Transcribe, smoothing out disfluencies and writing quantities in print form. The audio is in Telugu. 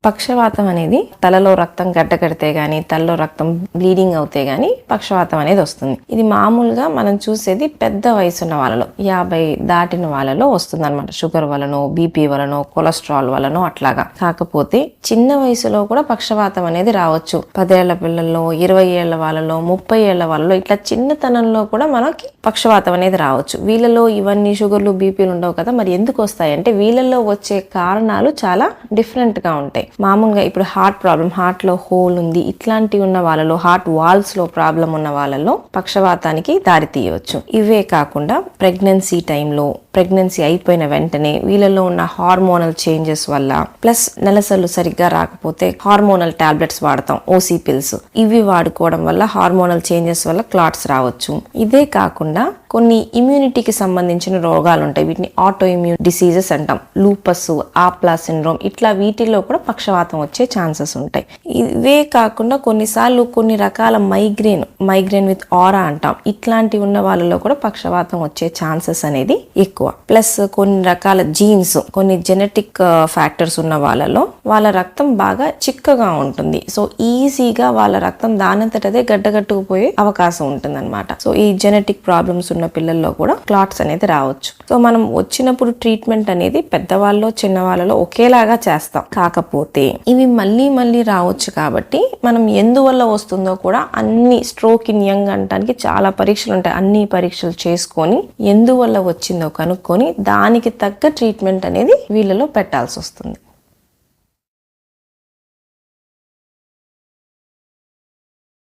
పక్షవాతం అనేది తలలో రక్తం గడ్డకడితే గానీ, తలలో రక్తం బ్లీడింగ్ అవుతే గానీ పక్షవాతం అనేది వస్తుంది. ఇది మామూలుగా మనం చూసేది పెద్ద వయసున్న వాళ్ళలో, 50 దాటిన వాళ్ళలో వస్తుంది అనమాట. షుగర్ వలనో, బీపీ వలనో, కొలెస్ట్రాల్ వలనో అట్లాగా. కాకపోతే చిన్న వయసులో కూడా పక్షవాతం అనేది రావచ్చు. 10 ఏళ్ల పిల్లల్లో, 20 ఏళ్ల వాళ్ళలో, 30 ఏళ్ల వాళ్ళలో, ఇట్లా చిన్నతనంలో కూడా మనకి పక్షవాతం అనేది రావచ్చు. వీళ్ళలో ఇవన్నీ షుగర్లు, బీపీలు ఉండవు కదా. మరి ఎందుకు వస్తాయి అంటే వీళ్ళల్లో వచ్చే కారణాలు చాలా డిఫరెంట్ గా ఉంటాయి. మామూలుగా ఇప్పుడు హార్ట్ ప్రాబ్లం, హార్ట్ లో హోల్ ఉంది, ఇట్లాంటివి ఉన్న వాళ్ళలో, హార్ట్ వాల్స్ లో ప్రాబ్లం ఉన్న వాళ్ళలో పక్షవాతానికి దారి తీయవచ్చు. ఇవే కాకుండా ప్రెగ్నెన్సీ టైంలో, ప్రెగ్నెన్సీ అయిపోయిన వెంటనే వీళ్ళలో ఉన్న హార్మోనల్ చేంజెస్ వల్ల, ప్లస్ నెలసలు సరిగ్గా రాకపోతే హార్మోనల్ టాబ్లెట్స్ వాడతాం, ఓసీ పిల్స్. ఇవి వాడుకోవడం వల్ల హార్మోనల్ చేంజెస్ వల్ల క్లాట్స్ రావచ్చు. ఇదే కాకుండా కొన్ని ఇమ్యూనిటీకి సంబంధించిన రోగాలు ఉంటాయి. వీటిని ఆటో ఇమ్యూన్ డిసీజెస్ అంటాం. లూపస్, ఆప్లా సిండ్రోమ్, ఇట్లా వీటిల్లో కూడా పక్షవాతం వచ్చే ఛాన్సెస్ ఉంటాయి. ఇవే కాకుండా కొన్నిసార్లు కొన్ని రకాల మైగ్రేన్ విత్ ఆరా అంటాం. ఇట్లాంటివి ఉన్న వాళ్ళలో కూడా పక్షవాతం వచ్చే ఛాన్సెస్ అనేది ఎక్కువ. ప్లస్ కొన్ని రకాల జీన్స్, కొన్ని జెనెటిక్ ఫ్యాక్టర్స్ ఉన్న వాళ్ళలో వాళ్ళ రక్తం బాగా చిక్కగా ఉంటుంది. సో ఈజీగా వాళ్ళ రక్తం దానంతటదే గడ్డగట్టుకుపోయే అవకాశం ఉంటుంది అనమాట. సో ఈ జెనెటిక్ ప్రాబ్లమ్స్ ఉన్న పిల్లల్లో కూడా క్లాట్స్ అనేది రావచ్చు. సో మనం వచ్చినప్పుడు ట్రీట్మెంట్ అనేది పెద్దవాళ్ళలో, చిన్నవాళ్ళలో ఒకేలాగా చేస్తాం. కాకపోతే ఇవి మళ్ళీ రావచ్చు కాబట్టి మనం ఎందువల్ల వస్తుందో కూడా అన్ని స్ట్రోక్ ఇన్ యంగ్ అనడానికి చాలా పరీక్షలు ఉంటాయి. అన్ని పరీక్షలు చేసుకొని ఎందువల్ల వచ్చిందో కనుక్కొని దానికి తగ్గ ట్రీట్మెంట్ అనేది వీళ్ళలో పెట్టాల్సి వస్తుంది.